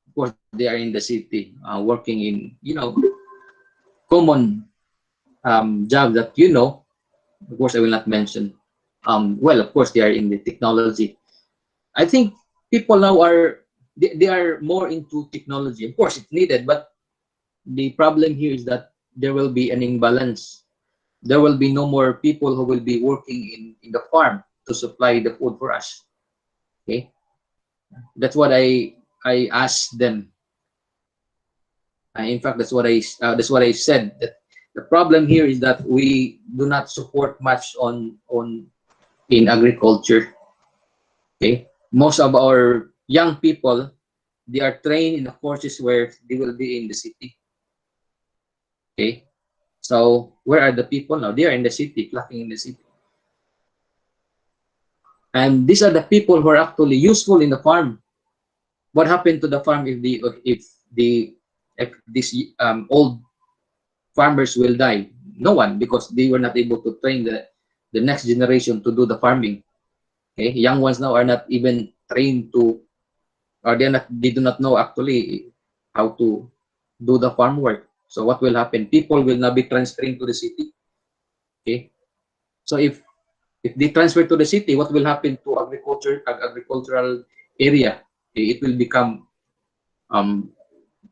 Of course, they are in the city, working in, common job that Of course, I will not mention. Well, of course, they are in the technology. I think people now they are more into technology. Of course, it's needed, but the problem here is that there will be an imbalance. There will be no more people who will be working in the farm to supply the food for us. Okay, that's what I asked them. In fact, that's what I said. That the problem here is that we do not support much on in agriculture. Okay, most of our young people, they are trained in the courses where they will be in the city. Okay, so where are the people now? They are in the city, clocking in the city, and these are the people who are actually useful in the farm. What happened to the farm the if these old farmers will die? No one, because they were not able to train the next generation to do the farming. Okay, young ones now are not even trained to, or they do not know actually how to do the farm work. So what will happen? People will now be transferring to the city. Okay, so if they transfer to the city, what will happen to agricultural area? Okay, it will become um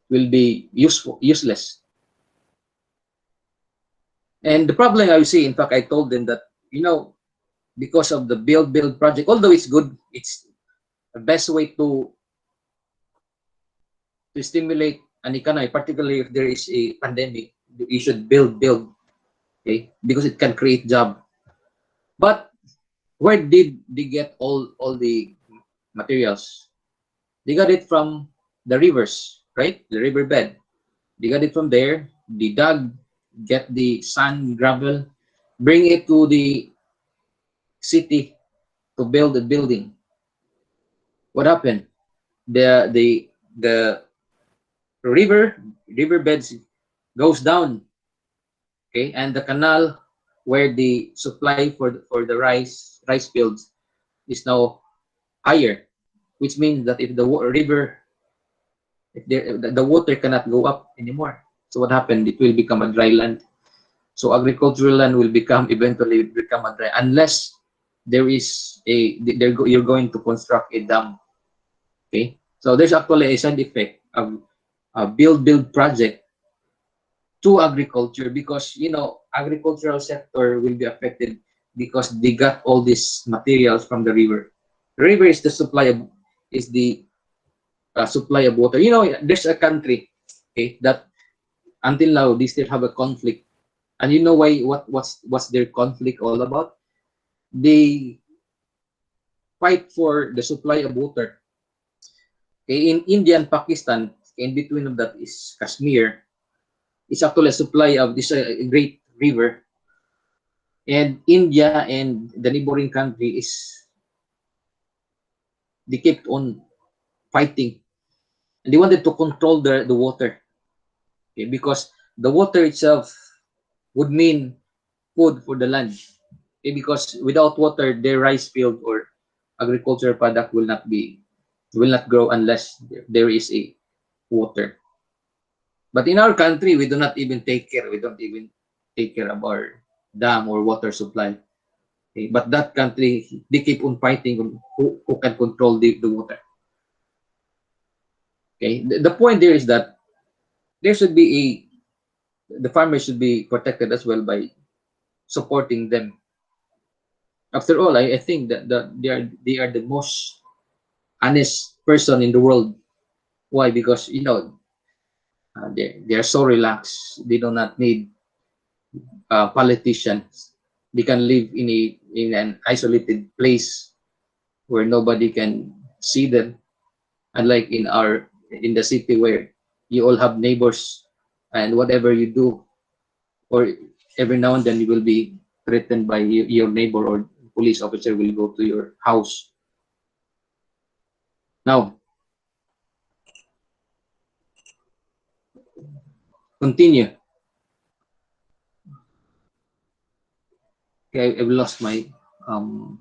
will be useless. And the problem I see, in fact, I told them that, because of the build project, although it's good, it's the best way to stimulate an economy, particularly if there is a pandemic. You should build, okay, because it can create job. But where did they get all the materials? They got it from the rivers, right? The riverbed. They got it from there. They dug, get the sand, gravel, bring it to the city to build a building. What happened? The riverbeds goes down, okay, and the canal where the supply for the rice fields is now higher, which means that if river, if the water cannot go up anymore, so what happened? It will become a dry land. So agricultural land will eventually become a dry, unless there is you're going to construct a dam. Okay, so there's actually a side effect of a build project to agriculture, because agricultural sector will be affected because they got all these materials from the river. The river is the supply of water. There's a country, okay, that until now they still have a conflict, and you know why? What's their conflict all about? They fight for the supply of water. Okay, in India and Pakistan, in between of that is Kashmir. It's actually a supply of this great river, and India and the neighboring country they kept on fighting, and they wanted to control the water, okay, because the water itself would mean food for the land, okay, because without water their rice field or agricultural product will not grow unless there is a water. But in our country, we don't even take care of our dam or water supply. Okay? But that country, they keep on fighting on who can control the water. Okay, the point there is that there should be the farmers should be protected as well by supporting them. After all, I think that they are the most honest person in the world. Why? Because they are so relaxed. They do not need politicians. They can live in an isolated place where nobody can see them. Unlike in the city where you all have neighbors, and whatever you do, or every now and then you will be threatened by your neighbor, or police officer will go to your house. Now, continue. Okay, I've lost my um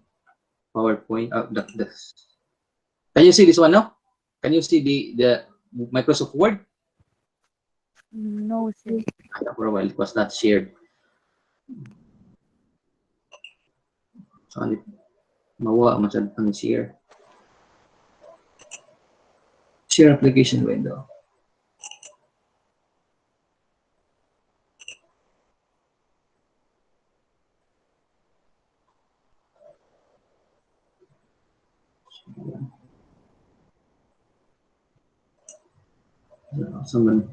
PowerPoint. Can you see this one now? Can you see the Microsoft Word? No, sir. For a while, it was not shared. So, mawa masyad pang share. Share application window. Someone.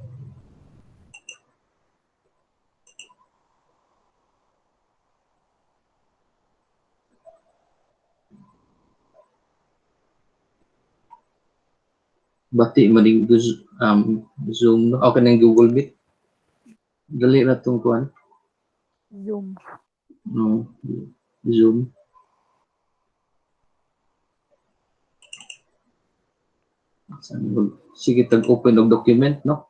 Bati maning Zoom no? Okay ng Google Meet. Dali na tong kuan. Zoom. No, Zoom. Sige, tag-open of document, no?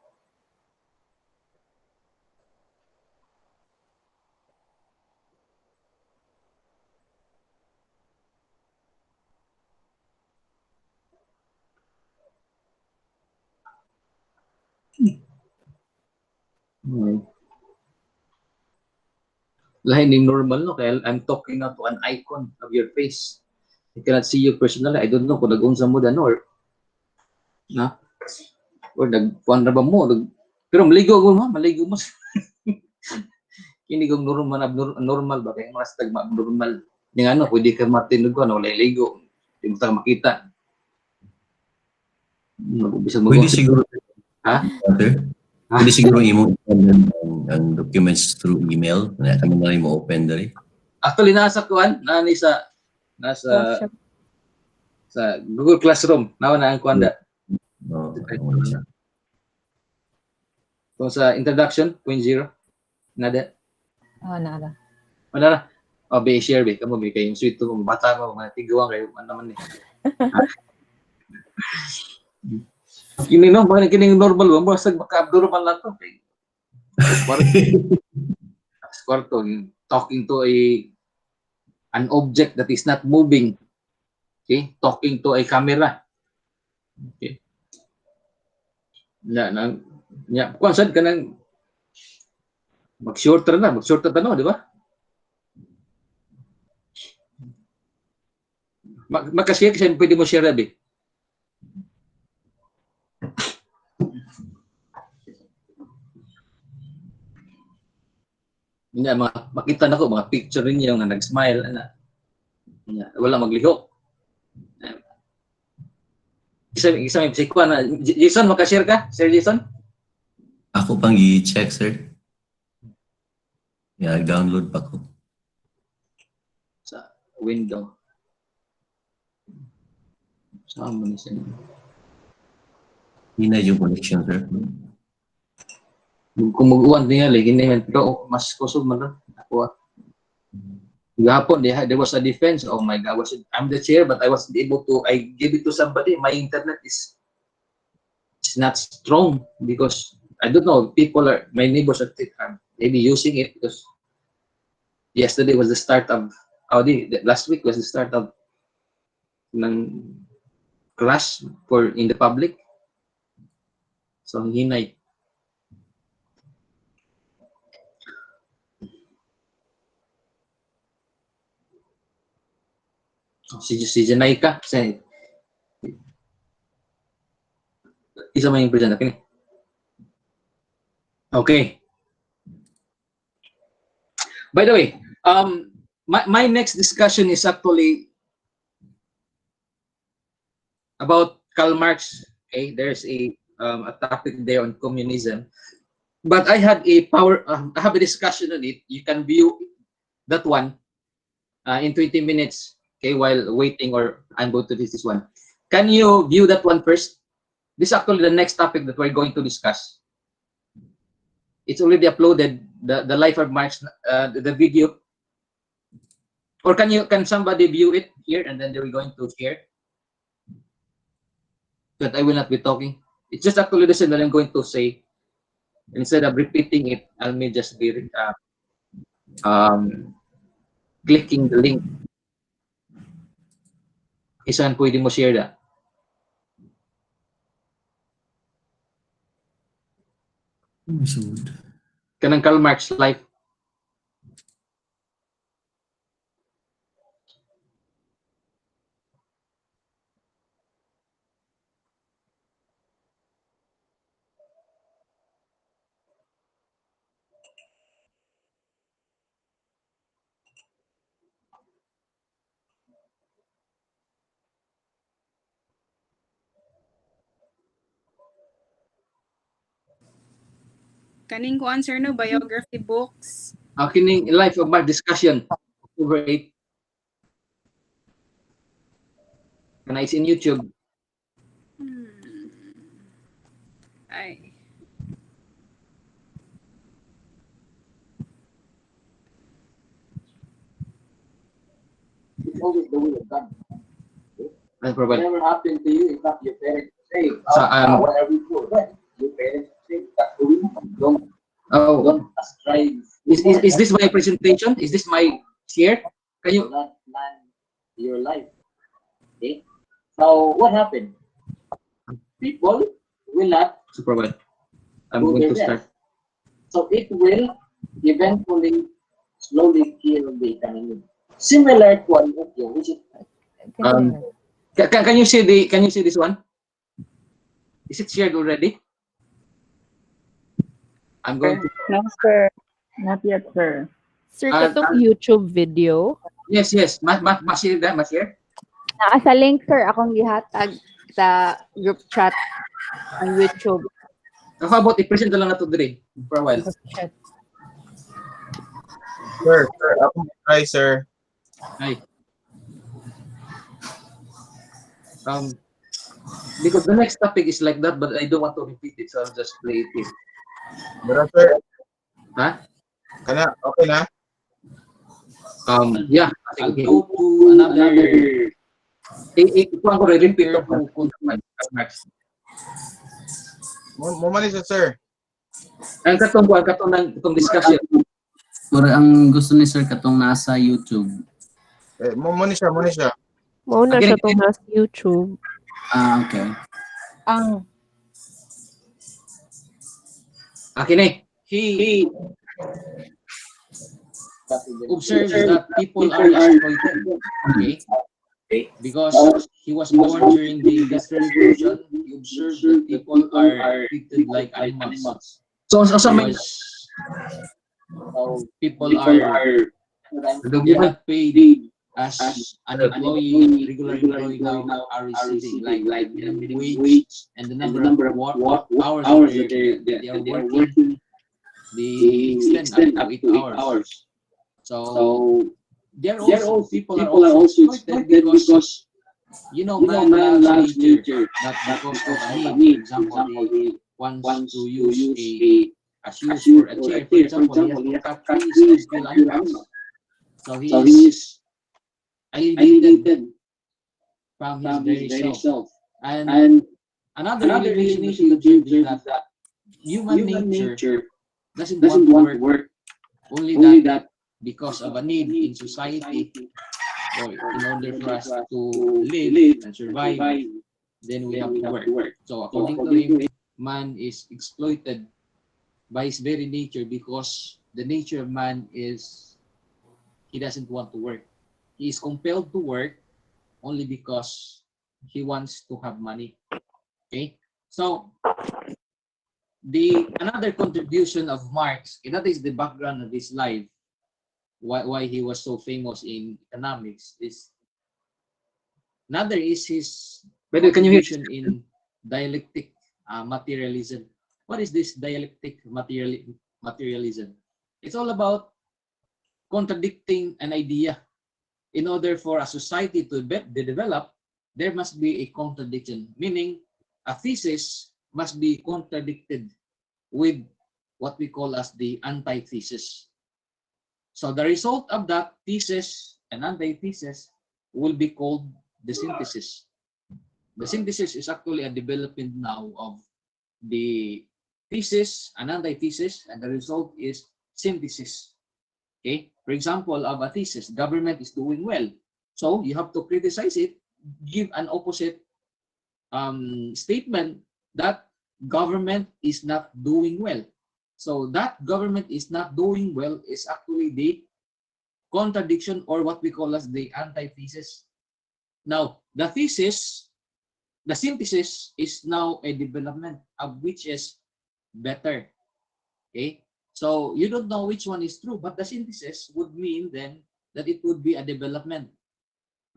Okay. Lain ning normal, no? Kaya I'm talking now to an icon of your face. I cannot see you personally. I don't know kung nag-unsa mo dan or na? Or nagkuhan na ba mo? Pero maligo ko mo, maligo mo. Kini kung normal ba? Kaya mas tagma abnormal. Yung ano, pwede ka matinog ko, wala ligo. Hindi mo tayo makita. Pwede siguro, Ha? sir? Pwede siguro imo ang documents through email. Na kami na rin mo open dali. Actually, nasa kuhan, nasa Workshop. sa Google Classroom. Nawa na ang kuhan da. No, Kung sa introduction, 0.0, nada. Nada. Wala na. O, be share, be. Kamu, be. Kayong sweet to, bata mo, mga tiguang kayo, ano naman eh. Kini no, mga kining normal mo, basta maka-abnormal lang to. Okay. Kwarto, talking to an object that is not moving. Okay? Talking to a camera. Okay. Kung saan ka nang mag-shorter na no, di ba? Makashare kasi pwede mo share, Rabi. Makita na ko, mga picture ninyo nga nag-smile. Wala maglihok. Isa may psikuan na. Jason, makashare ka? Sir Jason? Ako pang i-check, sir. Yeah, download pa ko. Sa window. Saan mo niya? Hindi na yung connection, sir. Kung mag-uwan niya, hindi man. Pero mas kusog man lang. Ako. Gahapon, there was a defense. Oh my God, I'm the chair, but I wasn't able to, I gave it to somebody. My internet is not strong because, I don't know, my neighbors are maybe using it because yesterday was the start of, last week was the start of ng class in the public. So, hinay. Si Janaika, isa man yung present. Okay. By the way, my next discussion is actually about Karl Marx. Okay, there's a topic there on communism, but I had I have a discussion on it. You can view that one in 20 minutes. Okay, while waiting, or I'm going to this one. Can you view that one first? This is actually the next topic that we're going to discuss. It's already uploaded, the Life of Marx, the video. Or can somebody view it here, and then they're going to share? That I will not be talking. It's just actually the same that I'm going to say. Instead of repeating it, I may just be clicking the link. Isan pwede mo share that? Kanang Karl Marx life. Kaning ko answer no biography books. Kining life of Marx discussion over 8. Kana is in YouTube. Ay. It's always the will of God. I'll provide. Whatever happened to you, it's not your parents say. So, Whatever you do, right? Your parents say, that's the will. Don't Oh, strive. is this my presentation? Is this my share? Can you? Not plan your life. Okay? So what happened? People will not Supervisor, I'm do going their to start. best. So it will eventually slowly kill the economy. Similar to an opium, which is Continue. Can you see the? Can you see this one? Is it shared already? I'm going to. No, sir. Not yet, sir. Sir, Ah, katong YouTube video. Yes. Ma-share that, ma-share. Naa sa link, sir, akong gihatag sa group chat on YouTube. How about i-present na lang na to dire for a while. Chat. Sir, ako try, sir. Hi. Because the next topic is like that, but I don't want to repeat it, so I'll just play it here. Pero, sir, Huh? kana, okay na? Yeah. I'll go to another. Ikuha ko repeat to kung Max. Mo man siya, sir. Ang katong discussion. Pero ang gusto ni Sir katong nasa YouTube. Mo ni siya. Mauna Again, siya itong nasa YouTube. Ah, okay. Ang Akin eh. He observes that people are exploited. Okay? Because he was born during the Industrial Revolution, he observed that people are treated like animals. So people are they're not paid as an employee, regular employee now are receiving like minimum wage and the number of hours that they are working, the extent up to 8 hours. So people are also exploited because man loves nature, not because of a need. For example, he wants to use a shoes for a chair. For example, he has to cut trees and kill animals. So he is alienated from his very self. And another alienation that you observe is that human nature doesn't want to work. Only that because of a need in society, or in order for us to live and survive, then we have to work. So according to him, man is exploited by his very nature because the nature of man is he doesn't want to work. He is compelled to work only because he wants to have money. Okay? So another contribution of Marx, and that is the background of his life, why he was so famous in economics, is another is his contribution in dialectic materialism. What is this dialectic materialism? It's all about contradicting an idea. In order for a society to develop, there must be a contradiction, meaning a thesis must be contradicted with what we call as the antithesis. So the result of that thesis and antithesis will be called the synthesis. The synthesis is actually a development now of the thesis and antithesis, and the result is synthesis. Okay, for example, of a thesis, government is doing well, so you have to criticize it, give an opposite statement that government is not doing well. So that government is not doing well is actually the contradiction, or what we call as the antithesis. Now, the thesis, the synthesis is now a development of which is better. Okay? So you don't know which one is true, but the synthesis would mean then that it would be a development.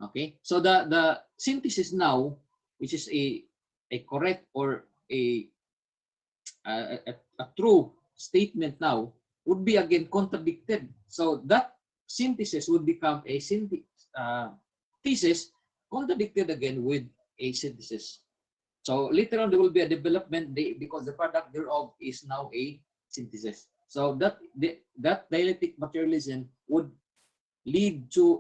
Okay? So the synthesis now, which is a correct or a true statement now, would be again contradicted. So that synthesis would become a thesis contradicted again with a synthesis. So later on there will be a development because the product thereof is now a synthesis. So that dialectic materialism would lead to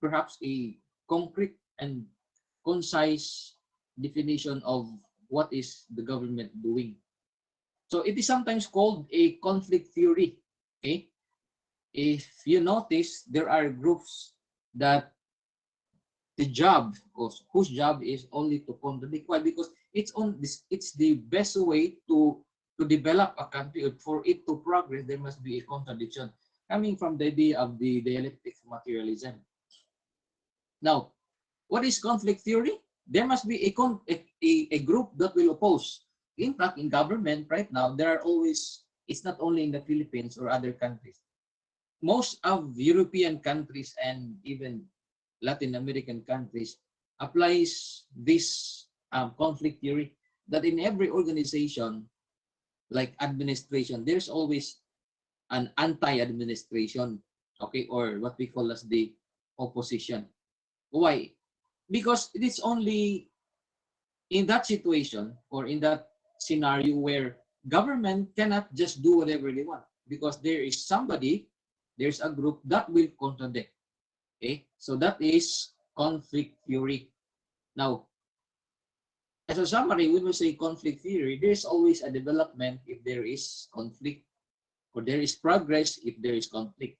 perhaps a concrete and concise definition of what is the government doing. So it is sometimes called a conflict theory. Okay, if you notice, there are groups that the job, whose job is only to contradict. Why? Because it's the best way to develop a country. For it to progress, there must be a contradiction coming from the idea of the dialectic materialism. Now, what is conflict theory? There must be a group that will oppose. In fact, in government right now, there are always, it's not only in the Philippines or other countries. Most of European countries and even Latin American countries applies this conflict theory, that in every organization, like administration, there's always an anti-administration, okay, or what we call as the opposition. Why? Because it is only in that situation or in that scenario where government cannot just do whatever they want, because there is somebody, there's a group that will contradict. Okay, so that is conflict theory. Now, as a summary, when we say conflict theory, there's always a development if there is conflict, or there is progress if there is conflict,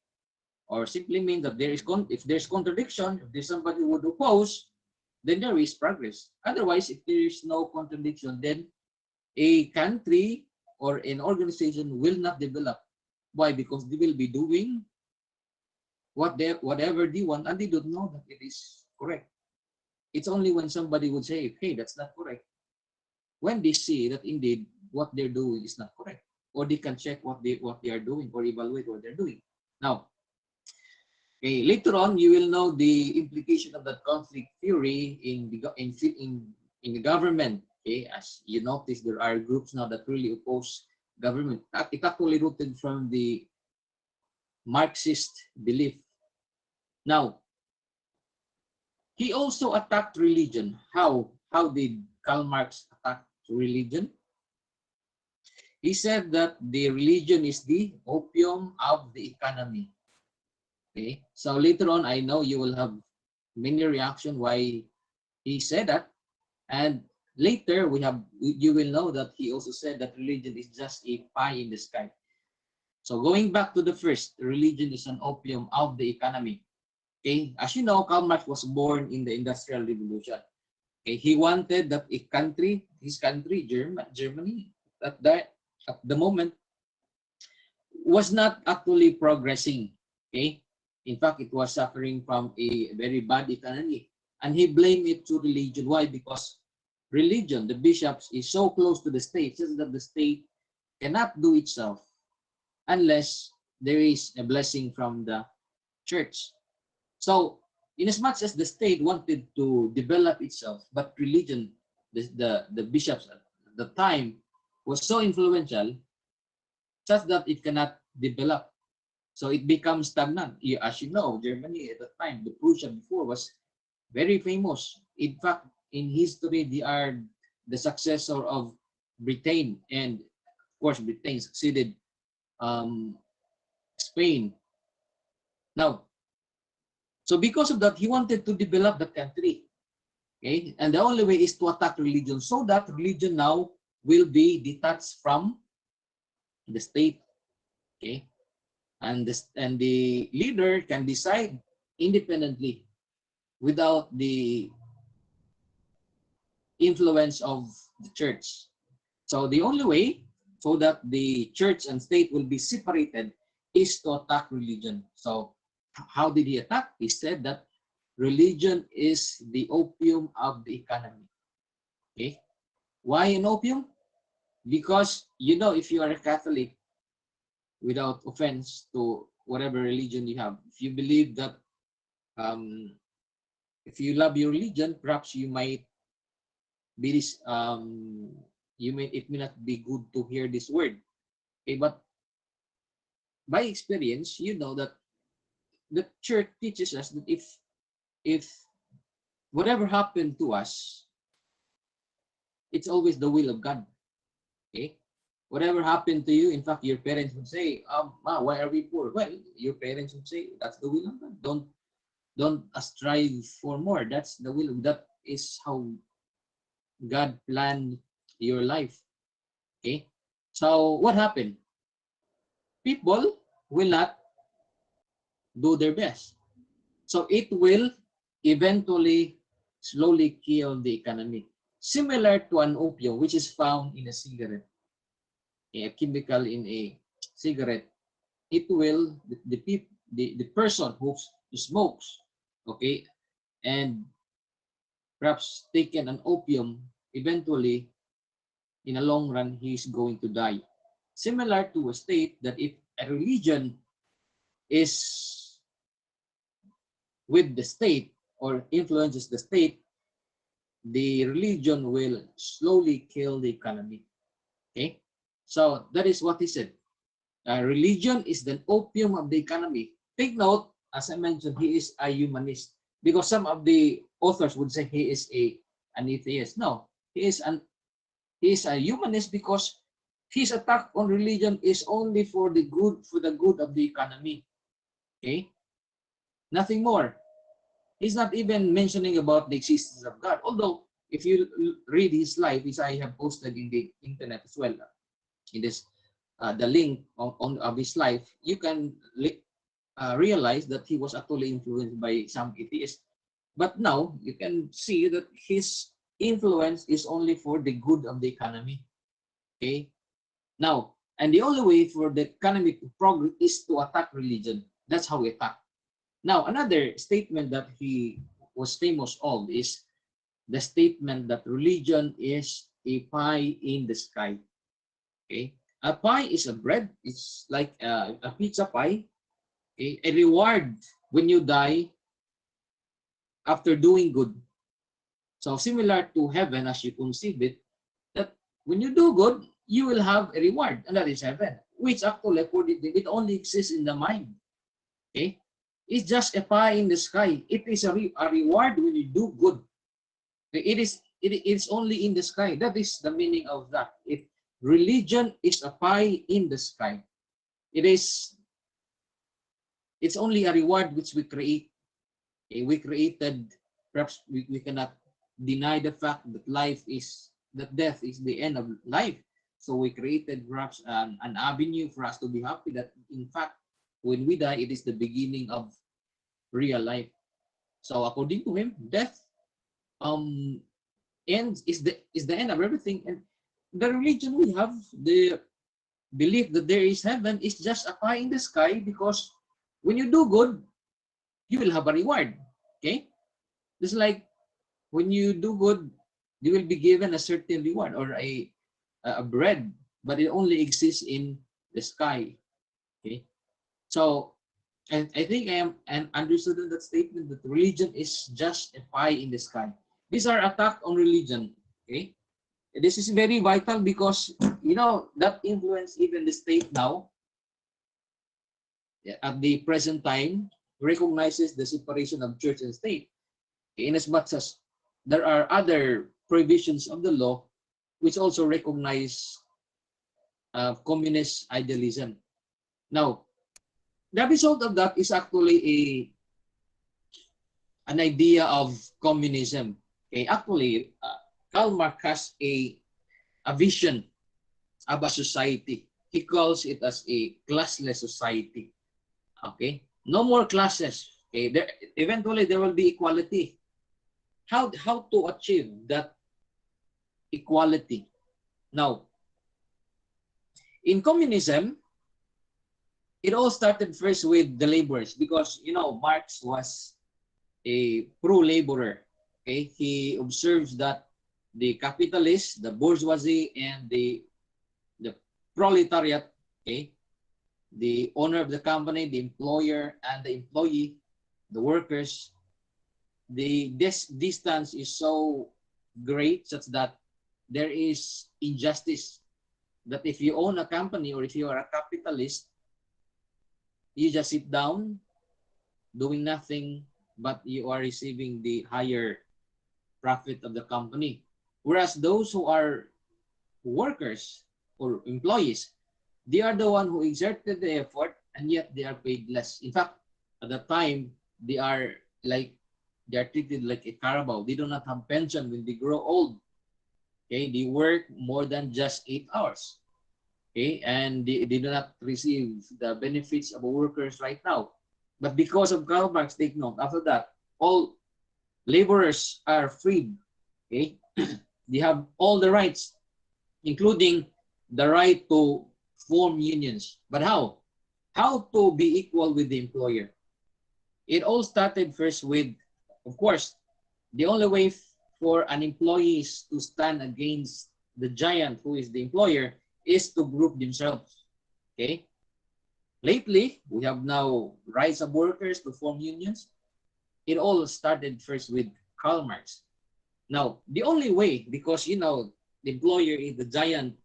or simply mean that there is if there's contradiction, if there's somebody who would oppose, then there is progress. Otherwise, if there is no contradiction, then a country or an organization will not develop. Why? Because they will be doing whatever they want, and they don't know that it is correct. It's only when somebody would say, hey, that's not correct, when they see that indeed what they're doing is not correct, or they can check what they are doing or evaluate what they're doing. Now, okay, later on you will know the implication of that conflict theory in the government. Okay, as you notice, there are groups now that really oppose government. It actually rooted from the Marxist belief. Now, he also attacked religion. How did Karl Marx attack religion? He said that the religion is the opium of the economy. Okay, so later on, I know you will have many reaction why he said that, and later you will know that he also said that religion is just a pie in the sky. So going back to the first, religion is an opium of the economy. Okay, as you know, Karl Marx was born in the Industrial Revolution. Okay, he wanted that his country, Germany, at the moment, was not actually progressing. Okay, in fact, it was suffering from a very bad economy, and he blamed it to religion. Why? Because religion, the bishops, is so close to the state, just that the state cannot do itself unless there is a blessing from the church. So, inasmuch as the state wanted to develop itself, but religion, the bishops at the time, was so influential, such that it cannot develop. So it becomes stagnant. As you know, Germany at the time, the Prussia before, was very famous. In fact, in history, they are the successor of Britain, and of course, Britain succeeded Spain. Now, so because of that, he wanted to develop the country. Okay, and the only way is to attack religion, so that religion now will be detached from the state. Okay, and the leader can decide independently without the influence of the church. So the only way so that the church and state will be separated is to attack religion. So how did he attack? He said that religion is the opium of the economy. Okay? Why an opium? Because, you know, if you are a Catholic, without offense to whatever religion you have, if you believe that, if you love your religion, perhaps you might be this, it may not be good to hear this word. Okay, but by experience, you know that the church teaches us that if whatever happened to us, it's always the will of God. Okay? Whatever happened to you, in fact, your parents would say, Ma, why are we poor? Well, your parents would say, that's the will of God. Don't strive for more. That's the will. That is how God planned your life. Okay? So what happened? People will not do their best. So it will eventually slowly kill the economy. Similar to an opium, which is found in a cigarette, a chemical in a cigarette, it will, the person who smokes, okay, and perhaps taken an opium, eventually, in a long run, he is going to die. Similar to a state that if a religion is with the state or influences the state, the religion will slowly kill the economy. Okay? So that is what he said. Religion is the opium of the economy. Take note, as I mentioned, he is a humanist. Because some of the authors would say he is an atheist. No, he is a humanist because his attack on religion is only for the good of the economy. Okay? Nothing more. He's not even mentioning about the existence of God. Although, if you read his life, which I have posted in the internet as well, in this the link of his life, you can realize that he was actually influenced by some atheists. But now you can see that his influence is only for the good of the economy. Okay. Now, and the only way for the economy to progress is to attack religion. That's how we attack. Now, another statement that he was famous of is the statement that religion is a pie in the sky. Okay, a pie is a bread. It's like a pizza pie. Okay, a reward when you die after doing good. So similar to heaven, as you conceive it, that when you do good, you will have a reward, and that is heaven, which actually it only exists in the mind. Okay, it's just a pie in the sky. It is a reward when you do good. It is only in the sky. That is the meaning of that. Religion is a pie in the sky. It's only a reward which we create. Okay? We created, perhaps we cannot deny the fact that death is the end of life. So we created perhaps an avenue for us to be happy that in fact, when we die, it is the beginning of real life. So according to him, death ends is the end of everything. And the religion we have, the belief that there is heaven, is just a pie in the sky, because when you do good, you will have a reward. Okay? Just like when you do good, you will be given a certain reward or a bread, but it only exists in the sky. Okay? So, and I think I am understood in that statement that religion is just a pie in the sky. These are attacks on religion. Okay? This is very vital because, you know, that influence even the state now, at the present time, recognizes the separation of church and state. In as much as there are other provisions of the law which also recognize communist idealism. Now, the result of that is actually an idea of communism. Okay, actually, Karl Marx has a vision of a society. He calls it as a classless society. Okay, no more classes. Okay, eventually there will be equality. How to achieve that equality? Now, In communism, it all started first with the laborers because, you know, Marx was a pro-laborer. Okay, he observes that the capitalists, the bourgeoisie, and the proletariat, okay, the owner of the company, the employer, and the employee, the workers, the distance is so great such that there is injustice. That if you own a company or if you are a capitalist, you just sit down doing nothing, but you are receiving the higher profit of the company. Whereas those who are workers or employees, they are the one who exerted the effort and yet they are paid less. In fact, at the time, they are treated like a carabao. They do not have pension when they grow old. Okay, they work more than just 8 hours. Okay, and they do not receive the benefits of workers right now. But because of Karl Marx, take note, after that, all laborers are freed. Okay, they have all the rights, including the right to form unions. But how? How to be equal with the employer? It all started first with, of course, the only way for an employee to stand against the giant who is the employer is to group themselves. Okay. Lately, we have now rights of workers to form unions. It all started first with Karl Marx. Now, the only way, because you know the employer is the giant,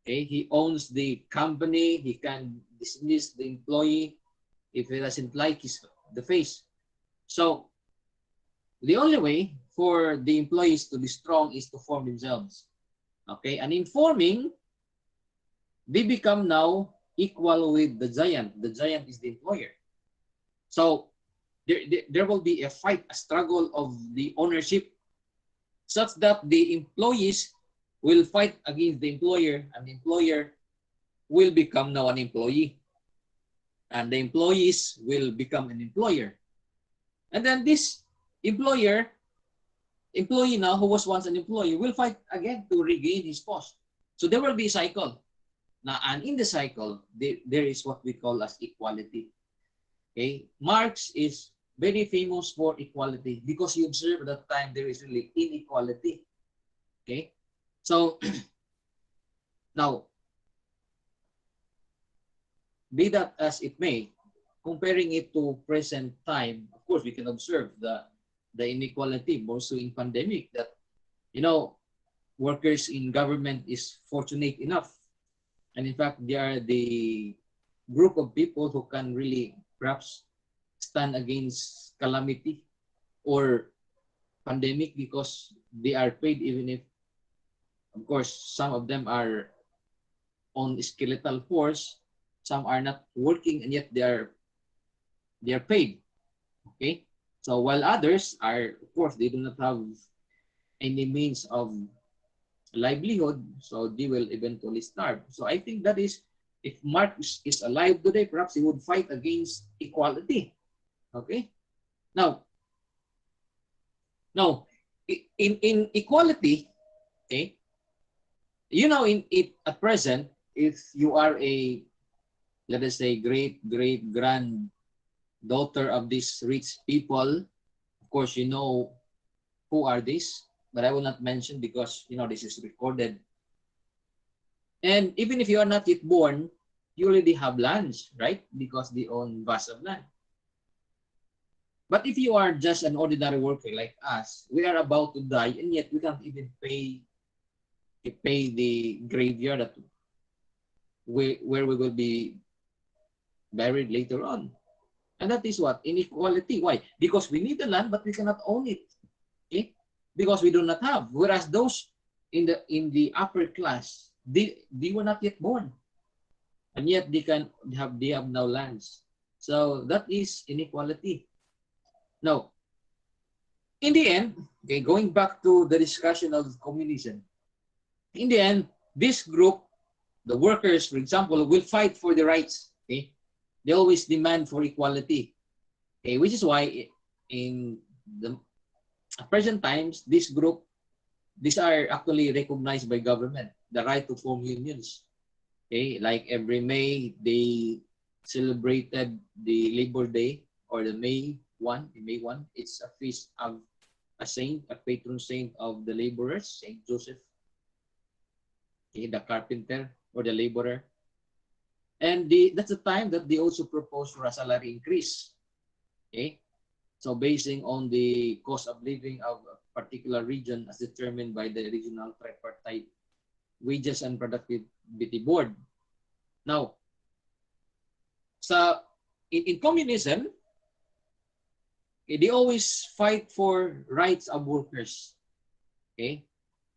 okay, he owns the company, he can dismiss the employee if he doesn't like the face. So the only way for the employees to be strong is to form themselves. Okay, and in forming, they become now equal with the giant. The giant is the employer. So there will be a fight, a struggle of the ownership, such that the employees will fight against the employer, and the employer will become now an employee, and the employees will become an employer. And then this employee now, who was once an employee, will fight again to regain his post. So there will be a cycle. Now, and in the cycle, there is what we call as equality. Okay, Marx is very famous for equality because he observed at that time there is really inequality. Okay, so now, be that as it may, comparing it to present time, of course, we can observe the inequality, more so in pandemic, that, you know, workers in government is fortunate enough. And in fact, they are the group of people who can really perhaps stand against calamity or pandemic because they are paid, even if, of course, some of them are on skeletal force, some are not working, and yet they are paid. Okay, so while others are, of course, they do not have any means of livelihood, so they will eventually starve. So I think that is, if Marx is alive today, perhaps he would fight against equality. Okay, now in equality, okay, you know, in it at present, if you are a, let us say, great granddaughter of these rich people, of course, you know who are these, but I will not mention because, you know, this is recorded. And even if you are not yet born, you already have lands, right? Because they own vast of land. But if you are just an ordinary worker like us, we are about to die, and yet we can't even pay the graveyard that where we will be buried later on. And that is what? Inequality. Why? Because we need the land, but we cannot own it. Okay? Because we do not have. Whereas those in the upper class, they were not yet born, and yet they have now lands. So that is inequality. Now, in the end, okay, going back to the discussion of communism, in the end, this group, the workers, for example, will fight for the rights. Okay, they always demand for equality. Okay, which is why in the present times, this group, these are actually recognized by government, the right to form unions. Okay, like every May, they celebrated the Labor Day or the May 1. It's a feast of a saint, a patron saint of the laborers, Saint Joseph, okay, the carpenter or the laborer. And that's the time that they also propose for a salary increase. Okay, so basing on the cost of living of a particular region as determined by the regional tripartite wages and productivity board. Now, in communism, they always fight for rights of workers. Okay.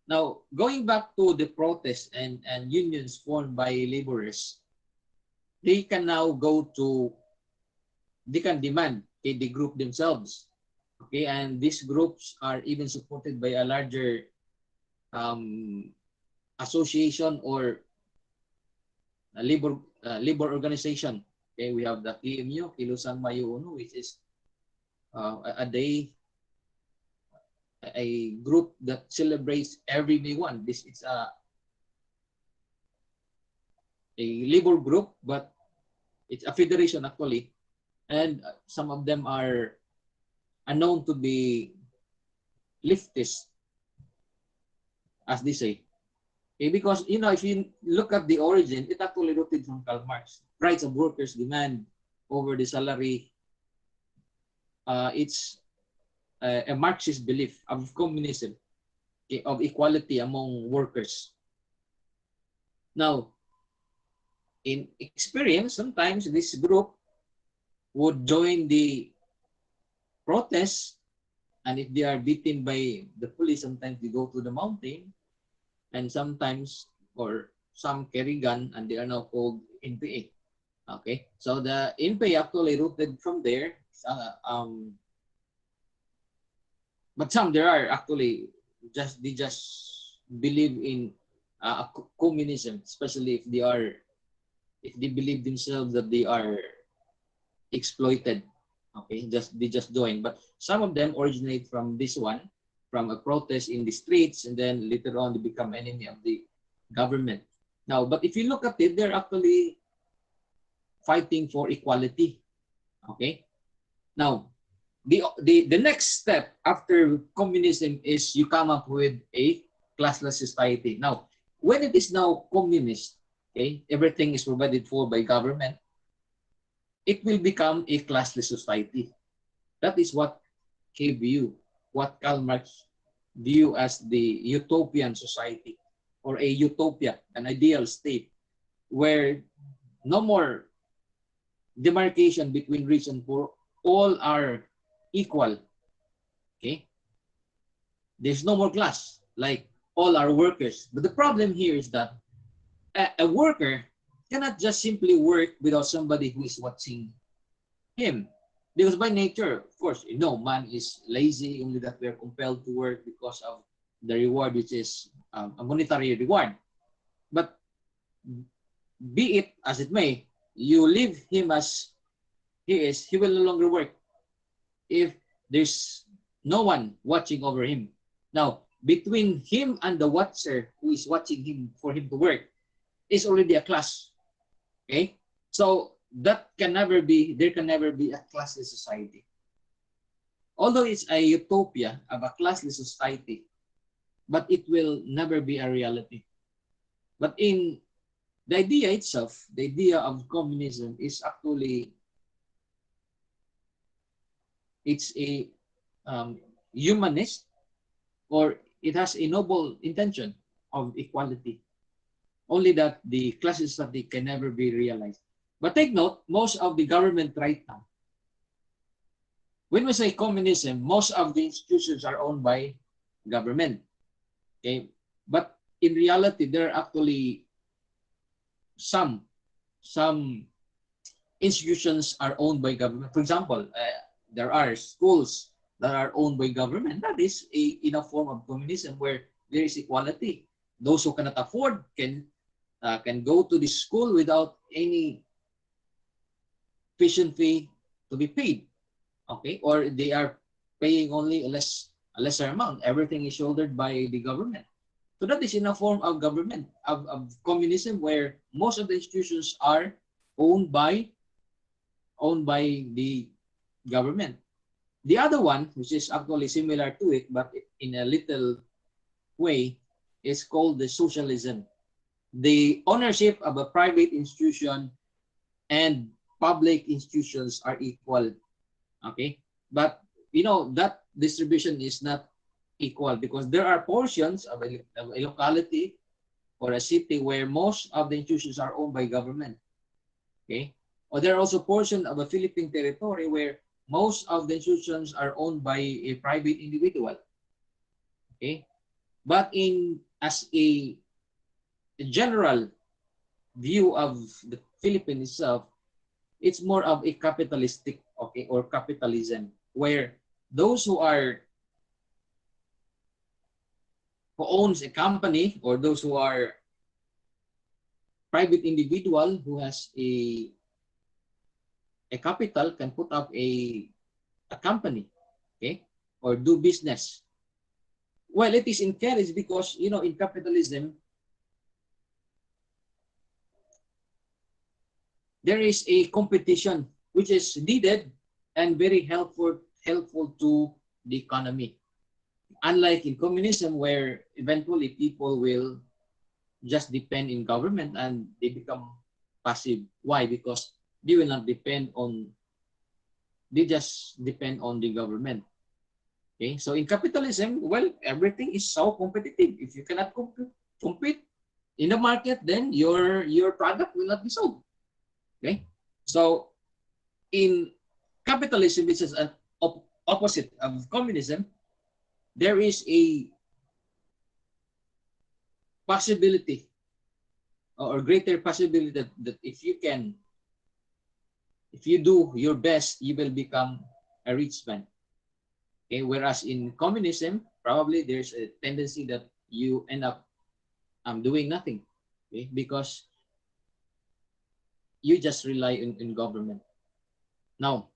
Now, going back to the protests and unions formed by laborers, they can now they can demand, okay, they group themselves. Okay, and these groups are even supported by a larger association or a labor organization. Okay, we have the KMU, Kilusang Mayo Uno, which is a group that celebrates every May 1. This is a labor group, but it's a federation actually, and some of them are known to be leftist, as they say. Okay, because if you look at the origin, it actually rooted from Karl Marx. Rights of workers demand over the salary. It's a Marxist belief of communism, okay, of equality among workers. Now, in experience, sometimes this group would join the protests, and if they are beaten by the police, sometimes they go to the mountain, and sometimes, or some carry gun, and they are now called NPA. Okay, so the NPA actually rooted from there. But some there are actually they just believe in communism, especially if they believe themselves that they are exploited. Okay, they just join. But some of them originate from this one, from a protest in the streets, and then later on they become enemy of the government. Now, but if you look at it, they're actually fighting for equality. Okay, now the next step after communism is you come up with a classless society. Now, when it is now communist, okay, everything is provided for by government, it will become a classless society. That is what what Karl Marx view as the utopian society, or a utopia, an ideal state where no more demarcation between rich and poor, all are equal. Okay, there's no more class, like all are workers. But the problem here is that a worker cannot just simply work without somebody who is watching him, because by nature, of course, man is lazy, only that we are compelled to work because of the reward, which is a monetary reward. But be it as it may, you leave him as he is, he will no longer work if there's no one watching over him. Now, between him and the watcher who is watching him for him to work is already a class. Okay? So there can never be a classless society. Although it's a utopia of a classless society, but it will never be a reality. But in the idea itself, the idea of communism is actually, it's a humanist, or it has a noble intention of equality. Only that the class society can never be realized. But take note, most of the government right now, when we say communism, most of the institutions are owned by government. Okay, but in reality, there are actually some institutions are owned by government. For example, there are schools that are owned by government. That is in a form of communism where there is equality. Those who cannot afford can go to the school without any tuition fee to be paid. Okay, or they are paying only a lesser amount. Everything is shouldered by the government. So that is in a form of government, of communism, where most of the institutions are owned by the government. The other one, which is actually similar to it, but in a little way, is called the socialism. The ownership of a private institution and public institutions are equal. Okay, but you know that distribution is not equal because there are portions of a locality or a city where most of the institutions are owned by government. Okay, or there are also portions of a Philippine territory where most of the institutions are owned by a private individual. Okay, but as a general view of the Philippines itself, it's more of a capitalistic, okay, or capitalism, where those who owns a company, or those who are private individual who has a capital can put up a company, okay, or do business. Well, it is encouraged because, you know, in capitalism, there is a competition which is needed and very helpful to the economy. Unlike in communism, where eventually people will just depend in government and they become passive. Why? Because they will not depend on, they just depend on the government. Okay, so in capitalism, well, everything is so competitive. If you cannot compete in the market, then your product will not be sold. Okay, so in capitalism, which is an opposite of communism, there is a possibility or greater possibility that if you do your best, you will become a rich man. Okay, whereas in communism, probably there's a tendency that you end up doing nothing, okay, because you just rely on government. Now,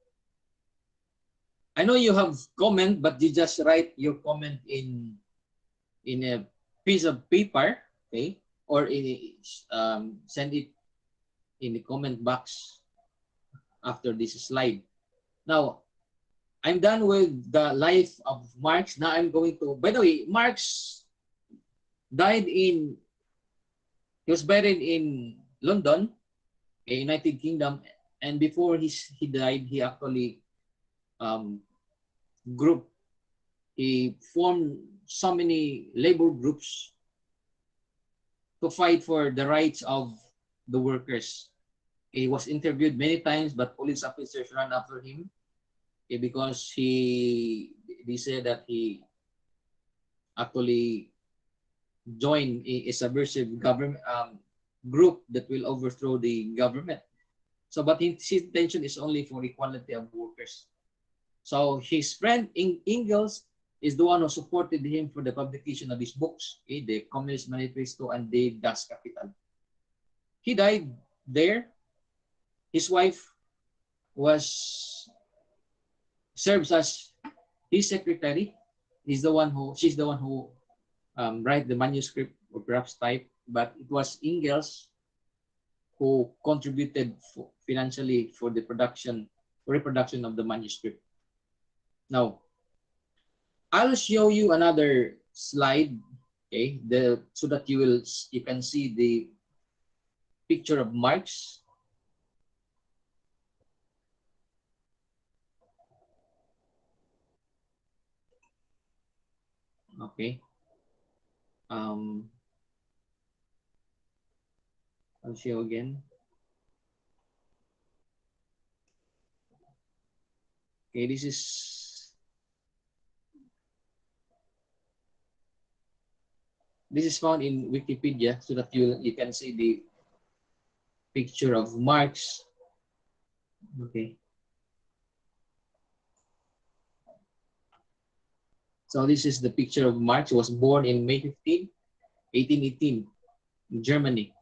I know you have comment, but you just write your comment in a piece of paper, okay, or send it in the comment box after this slide. Now, I'm done with the life of Marx. Now I'm going to, by the way, Marx he was buried in London, United Kingdom, and before he died, he actually he formed so many labor groups to fight for the rights of the workers. He was interviewed many times, but police officers ran after him, because they said that he actually joined a subversive government group that will overthrow the government. So, but his intention is only for equality of workers. So his friend Engels is the one who supported him for the publication of his books, the Communist Manifesto and the Das Kapital. He died there. His wife serves as his secretary. She's the one who write the manuscript or perhaps type, but it was Engels who contributed financially for the reproduction of the manuscript. Now, I'll show you another slide, okay, so that you can see the picture of Marx. Okay. I'll show again. Okay, this is found in Wikipedia, so that you can see the picture of Marx. Okay. So this is the picture of Marx. He was born in May 15, 1818 in Germany.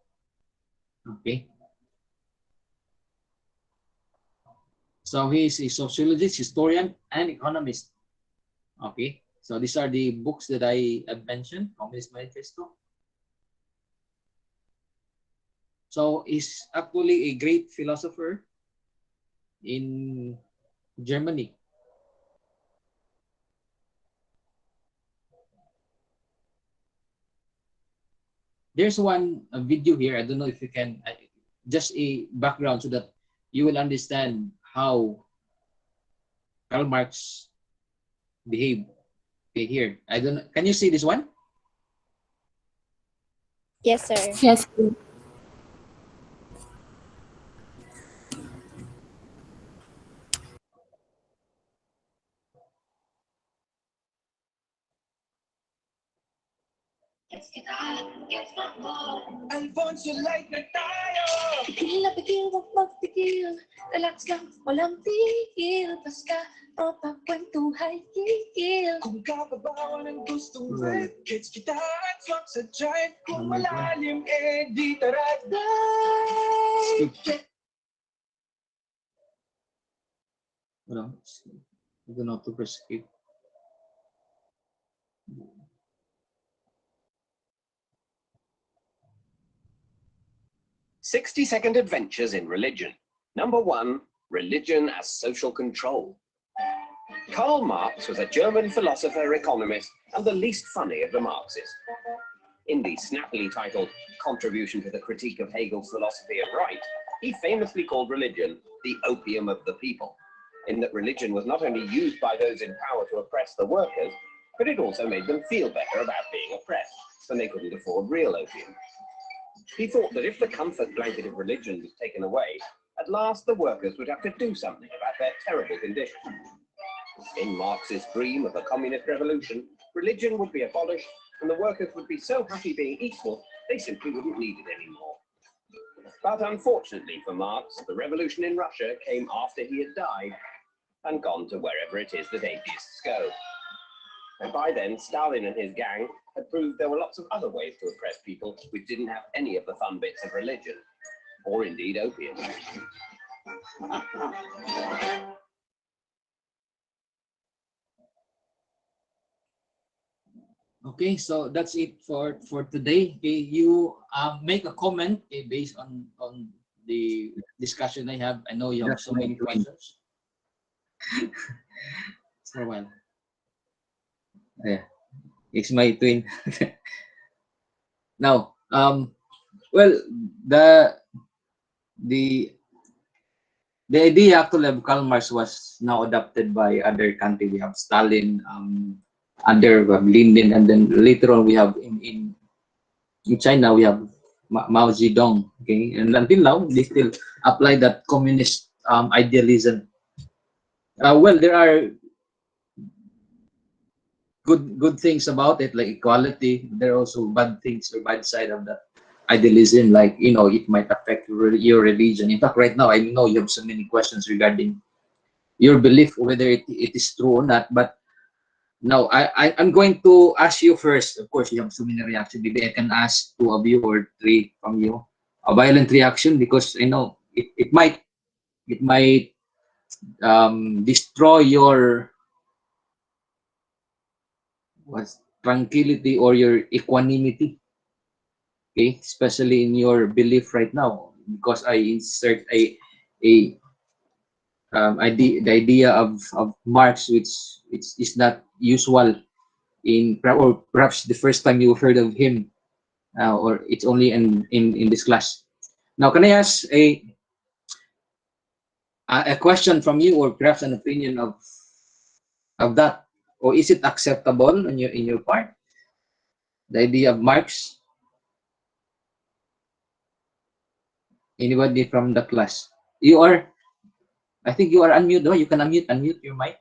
Okay. So he is a sociologist, historian, and economist. Okay. So these are the books that I have mentioned, Communist Manifesto. So he's actually a great philosopher in Germany. There's one video here. I don't know if you can, just a background so that you will understand how Karl Marx behaved. Okay, here. I don't know. Can you see this one? Yes, sir. Yes. Alfonso like na tayo. Pigil na pigil, wag magpigil. Relax lang, walang tigil. Paska, tropa, kwentuhan, tigil. Kung kapabawa ng gustong ride, gets kita at swak sa drive. Kung malalim, di tara dive. Hold on. I don't know how to press skip. 60-second adventures in religion. Number 1, religion as social control. Karl Marx was a German philosopher, economist, and the least funny of the Marxists. In the snappily titled Contribution to the Critique of Hegel's Philosophy of Right, he famously called religion the opium of the people, in that religion was not only used by those in power to oppress the workers, but it also made them feel better about being oppressed, when they couldn't afford real opium. He thought that if the comfort blanket of religion was taken away, at last the workers would have to do something about their terrible condition. In Marx's dream of a communist revolution, religion would be abolished and the workers would be so happy being equal, they simply wouldn't need it anymore. But unfortunately for Marx, the revolution in Russia came after he had died and gone to wherever it is that atheists go. And by then, Stalin and his gang had proved there were lots of other ways to oppress people which didn't have any of the fun bits of religion, or indeed opium. Okay, so that's it for today. Okay, you make a comment based on the discussion I have. I know you have so many questions. For a while. Yeah, it's my twin. Now, well, the idea actually of Karl Marx was now adopted by other countries. We have Stalin, under Lenin, and then later on we have in China we have Mao Zedong. Okay, and until now they still apply that communist idealism. Well, there are good things about it, like equality. There are also bad things or bad side of that idealism, like, you know, it might affect your religion. In fact, right now I know you have so many questions regarding your belief, whether it is true or not. But now I'm going to ask you first. Of course, you have so many reactions. Maybe I can ask 2 of you or 3 from you a violent reaction, because I know it might destroy your tranquility or your equanimity, okay, especially in your belief right now, because I insert the idea of Marx, which is not usual in, or perhaps the first time you heard of him, or it's only in this class. Now, can I ask a question from you, or perhaps an opinion of that? Or is it acceptable in your part, the idea of Marx? Anybody from the class? You are, I think you are unmute. No, you can unmute your mic.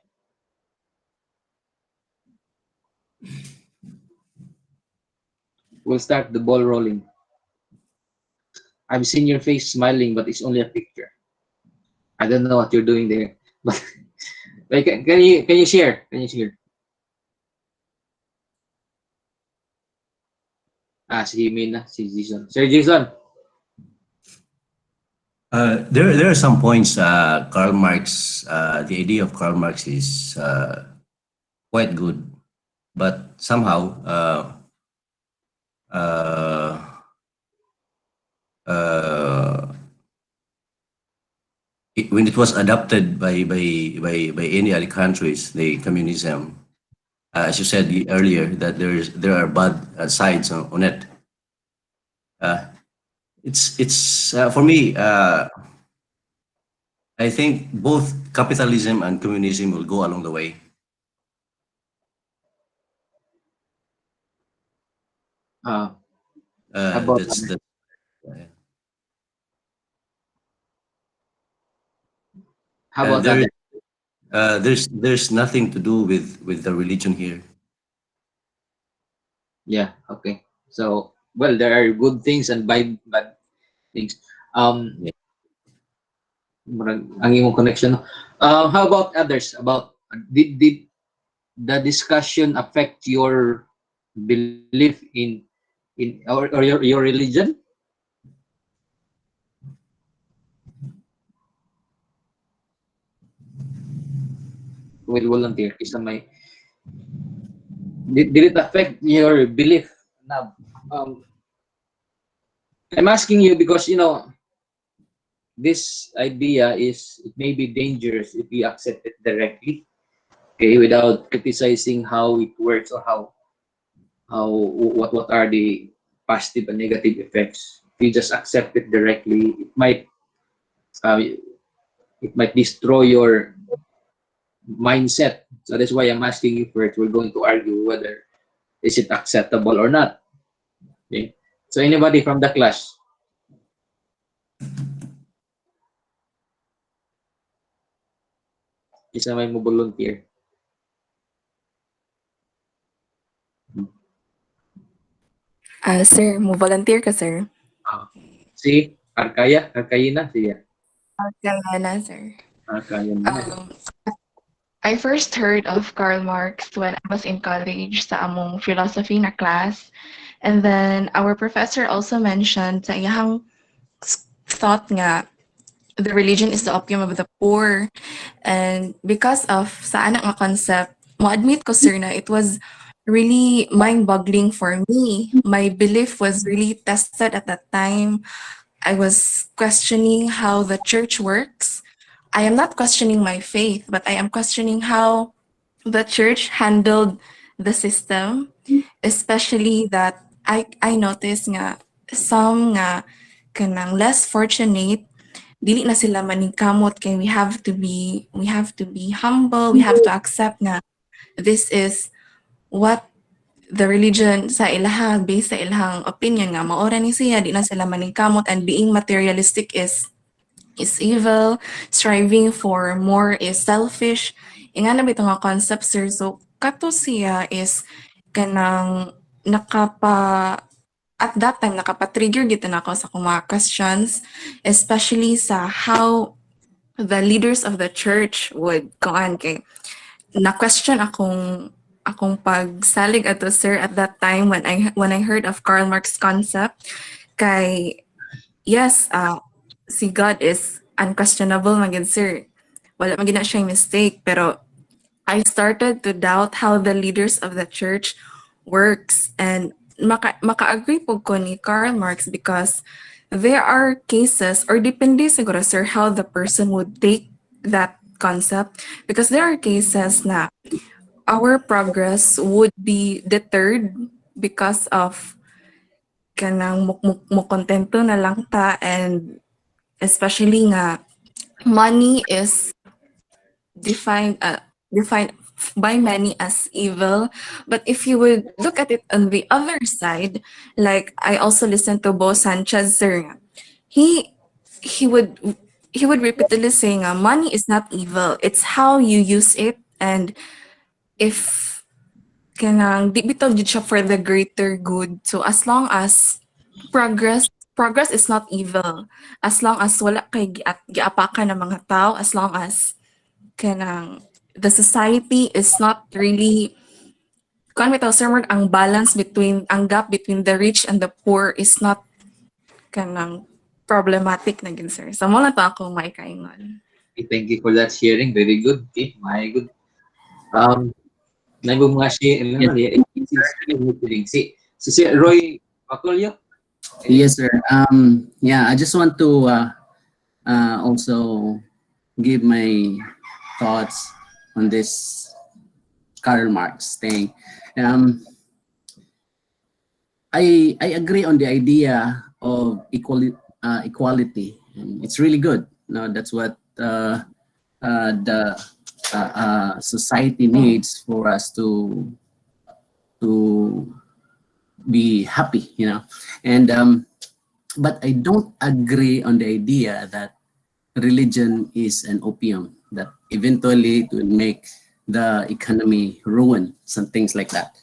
We'll start the ball rolling. I've seen your face smiling, but it's only a picture. I don't know what you're doing there. But like, can you share? Can you share? Si Mina, si Jason. Sir Jason. There are some points. Karl Marx, the idea of Karl Marx is quite good. but somehow when it was adopted by any other countries, the communism, as you said earlier, that there are bad sides on it. It's for me. I think both capitalism and communism will go along the way. About That's that? How about there, that? there's nothing to do with the religion here. Yeah, okay. So, well, there are good things and bad things. Yeah. Ang imong connection. How about others? About did the discussion affect your belief in or your religion? Will volunteer isa may did it affect your belief? Now, I'm asking you because this idea it may be dangerous if you accept it directly, okay, without criticizing how it works or what are the positive and negative effects. If you just accept it directly, it might destroy your mindset. So that's why I'm asking you first. We're going to argue whether is it acceptable or not. Okay. So anybody from the class? Isa may mo volunteer. Sir, mo volunteer ka, sir? Si Arkayina, siya. Kaya na, sir. Arkayina. I first heard of Karl Marx when I was in college sa among philosophy na class. And then our professor also mentioned sa iyang thought nga the religion is the opium of the poor. And because of sa anak nga concept, mo admit ko, sir, na it was really mind-boggling for me. My belief was really tested at that time. I was questioning how the church works. I am not questioning my faith, but I am questioning how the church handled the system, especially that I noticed nga some nga kanang less fortunate dili na sila maningkamot kay we have to be humble, we have to accept na this is what the religion sa ilahang based sa ilahang opinion nga maora ni siya, di na sila maningkamot, and being materialistic is evil, striving for more is selfish. Inga na bitaw nga concept, sir. So kato siya is kanang at that time nakapa-trigger gito na ako sa akong mga questions, especially sa how the leaders of the church would kuan kay na-question akong pagsalig ato, sir, at that time when I heard of Karl Marx concept kay yes, si God is unquestionable magid, sir. Wala magid na siyang mistake, pero I started to doubt how the leaders of the church works, and maka-agree po ko ni Karl Marx because there are cases, or depende siguro, sir, how the person would take that concept, because there are cases na our progress would be deterred because of kanang mukontento na lang ta, and especially nga money is defined by many as evil. But if you would look at it on the other side, like I also listened to Bo Sanchez, sir, he would repeatedly say nga money is not evil, it's how you use it, and if kanang di bitaw jud siya for the greater good. So as long as progress is not evil, as long as wala kay giapakan ng mga tao, as long as kanang the society is not really kan bitaw, sir, ang balance between ang gap between the rich and the poor is not kanang problematic na gid, sir. So mo na to akong maikaingon. Okay, thank you for that sharing. Very good. Okay, my good. Naibong mga si Roy Bacolio. Yes, sir. Yeah, I just want to also give my thoughts on this Karl Marx thing. I agree on the idea of equality. And it's really good. No, that's what the society needs for us to be happy, you know. And but I don't agree on the idea that religion is an opium that eventually it will make the economy ruin, some things like that.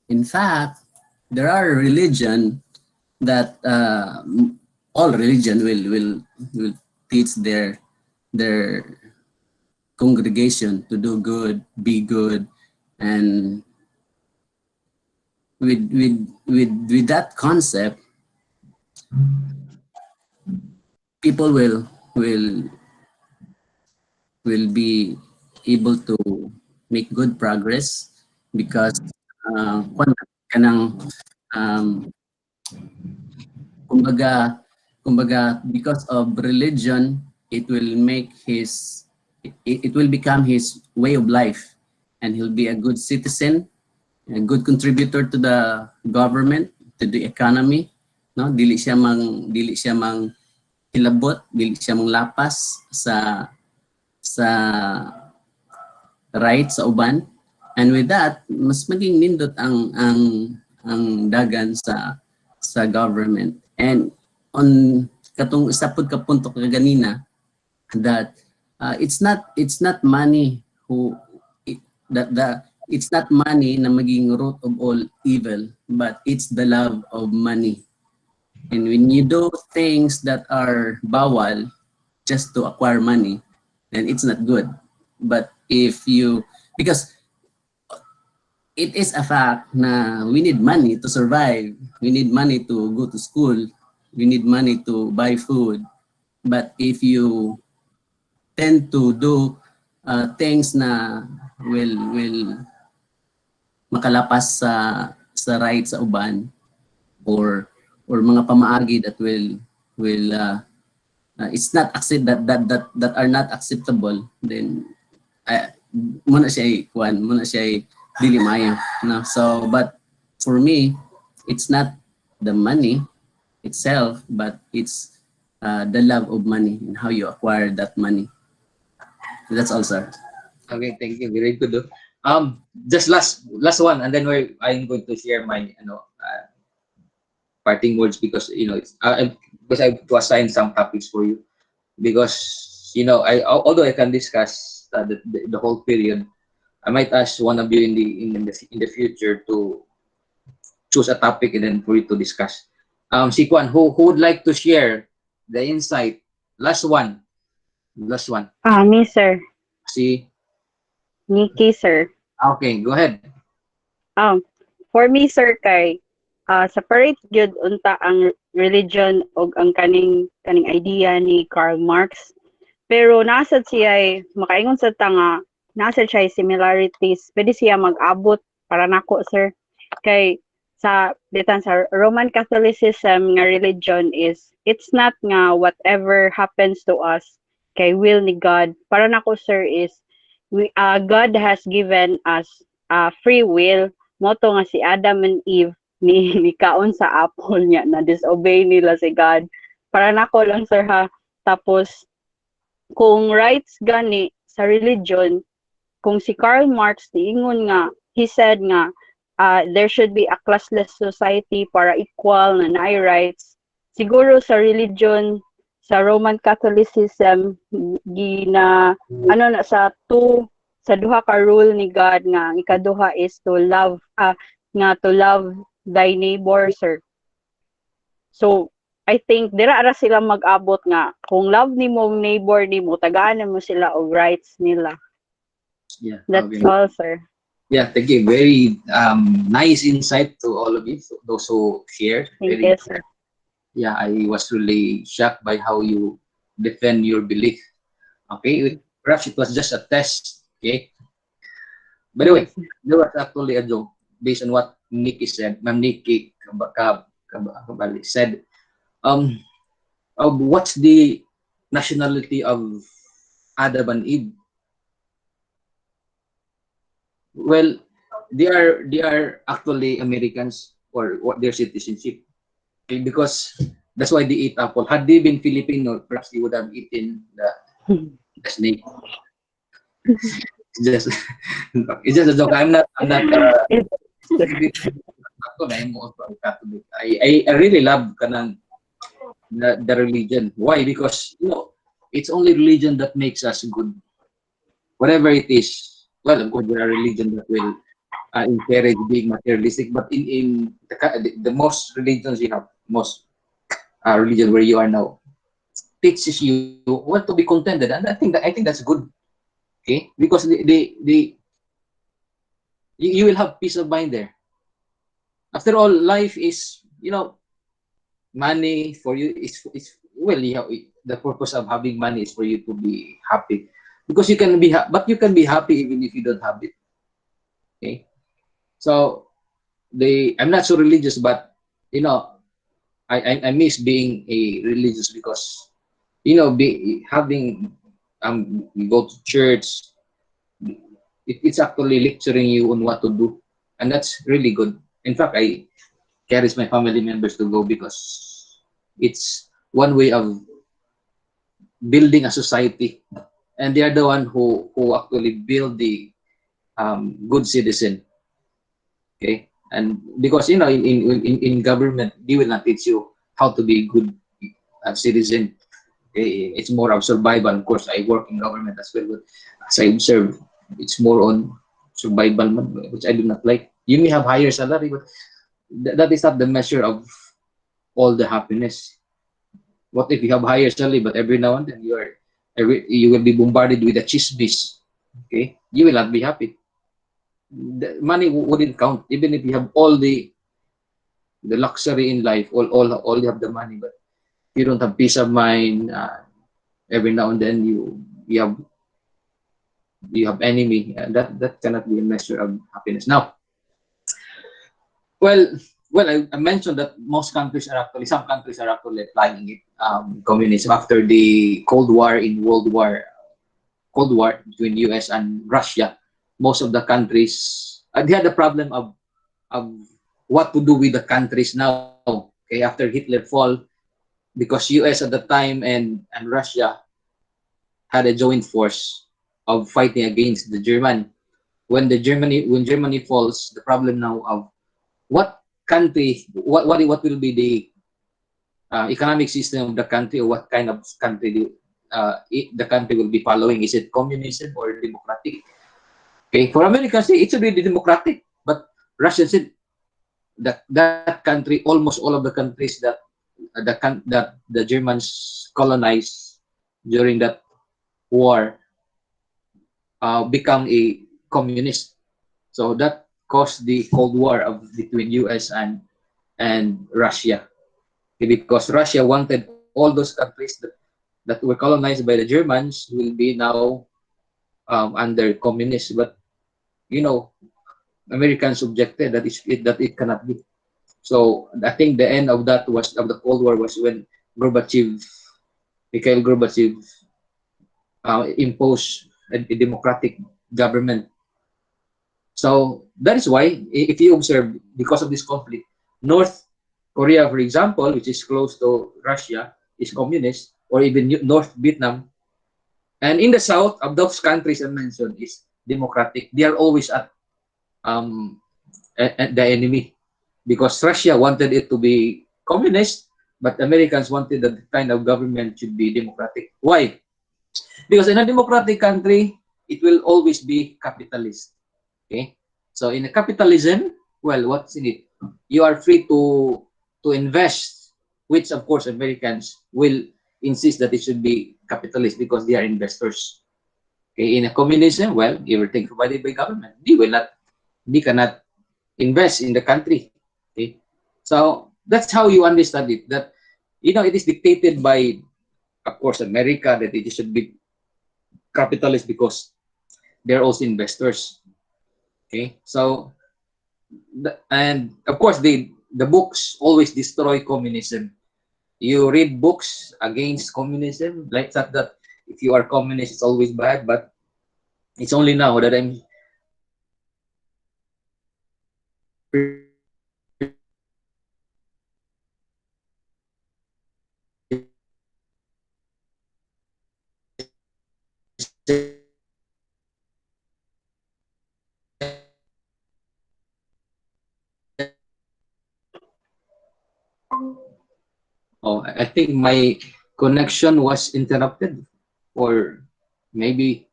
In fact, there are religion that all religion will teach their congregation to do good, be good, and with that concept, people will be able to make good progress because kumbaga because of religion, it will make it will become his way of life, and he'll be a good citizen, a good contributor to the government, to the economy. No, dili siya mang hilabot, dili siya mang lapas sa right sa uban, and with that mas maging nindot ang dagan sa government. And on katong isapod ka punto ka ganina that it's not money it's not money na maging root of all evil, but it's the love of money. And when you do things that are bawal just to acquire money, then it's not good. But if you, because it is a fact na we need money to survive, we need money to go to school, we need money to buy food. But if you tend to do things na will makalapas sa right sa uban, or mga pamaagi that will it's not that are not acceptable, then muna siya dili maayo, no? So but for me, it's not the money itself, but it's the love of money and how you acquire that money. That's all, sir. Okay, thank you. Very good. Just last one, and then I'm going to share my parting words, because because I have to assign some topics for you, because although I can discuss the whole period, I might ask one of you in the future to choose a topic and then for you to discuss. Si Kwan, who would like to share the insight? Last one. Me, sir. Si Nikki, sir. Okay, go ahead. For me, sir, kay separate gyud unta ang religion og ang kaning idea ni Karl Marx, pero nasad siya makaingon sa tanga, nasad siya similarities, pwede siya mag-abot para nako, sir, kay sa Roman Catholicism nga religion is it's not nga whatever happens to us kay will ni God. Para nako, sir, is God has given us free will. Moto nga si Adam and Eve ni kaon sa apple niya, na disobey nila si God. Para nako lang, sir, ha. Tapos kung rights gani sa religion, kung si Karl Marx niingon nga, he said nga there should be a classless society para equal na naay rights. Siguro sa religion, sa Roman Catholicism, sa duha ka rule ni God nga ikaduha is to love thy neighbor, sir. So I think dira ra sila mag-abot nga kung love nimo neighbor nimo, tagaan mo sila og rights nila. Yeah, that's okay. all, sir. Yeah, thank you. Very nice insight to all of you, those who shared. Thank you, sir. Yeah, I was really shocked by how you defend your belief. Okay, perhaps it was just a test. Okay, By the way, there was actually a joke based on what Nikki said. Ma'am Nikki Kabali said, what's the nationality of Adam and Eve? Well, they are actually Americans, or what their citizenship. Okay, because that's why they eat apple. Had they been Filipino, perhaps they would have eaten the snake. It's just it's just a joke. I'm not I'm also Catholic. I really love kanang the religion. Why? Because it's only religion that makes us good. Whatever it is. Well, of course, there are religions that will encourage being materialistic, but in the most religions you have, most religion where you are now, teaches you what to be contented, and I think that's good. Okay, because you will have peace of mind there. After all, life is money for you is well, the purpose of having money is for you to be happy, because you can be but you can be happy even if you don't have it. Okay, so I'm not so religious, but I miss being a religious, because having you go to church, it's actually lecturing you on what to do, and that's really good. In fact, I encourage my family members to go, because it's one way of building a society, and they are the one who actually build the good citizen. Okay, and because in government, they will not teach you how to be a good citizen. Okay? It's more of survival. Of course, I work in government as well, but as I observe, it's more on survival, which I do not like. You may have higher salary, but that is not the measure of all the happiness. What if you have higher salary, but every now and then you will be bombarded with a chismis? Okay, you will not be happy. The money wouldn't count, even if you have all the luxury in life, all you have the money, but you don't have peace of mind. Every now and then you have enemy. That cannot be a measure of happiness. Now, well, I mentioned that some countries are actually applying it, communism, after the Cold War between US and Russia. Most of the countries they had the problem of what to do with the countries now. Okay, after Hitler fall, because US at the time and Russia had a joint force of fighting against the German. When Germany falls, the problem now of what will be the economic system of the country, or what kind of country the country will be following. Is it communism or democratic? Okay, for Americans, it should be democratic, but Russia said that country, almost all of the countries that the Germans colonized during that war, become a communist. So that caused the Cold War between US and Russia, because Russia wanted all those countries that were colonized by the Germans will be now under communist, but Americans objected that it cannot be. So I think the end of the Cold War was when Mikhail Gorbachev imposed a democratic government. So that is why, if you observe, because of this conflict, North Korea, for example, which is close to Russia, is communist, or even North Vietnam. And in the south of those countries I mentioned is democratic. They are always at the enemy, because Russia wanted it to be communist, but Americans wanted that kind of government should be democratic. Why? Because in a democratic country, it will always be capitalist. Okay, so in a capitalism, well, what's in it? You are free to invest, which of course Americans will insist that it should be capitalist because they are investors. Okay, in a communism, well, everything provided by government. They cannot invest in the country. Okay, so that's how you understand it. That it is dictated by, of course, America, that it should be capitalist because they're also investors. Okay, so and of course the books always destroy communism. You read books against communism, like that if you are communist, it's always bad. But it's only now that I'm oh, I think my connection was interrupted or maybe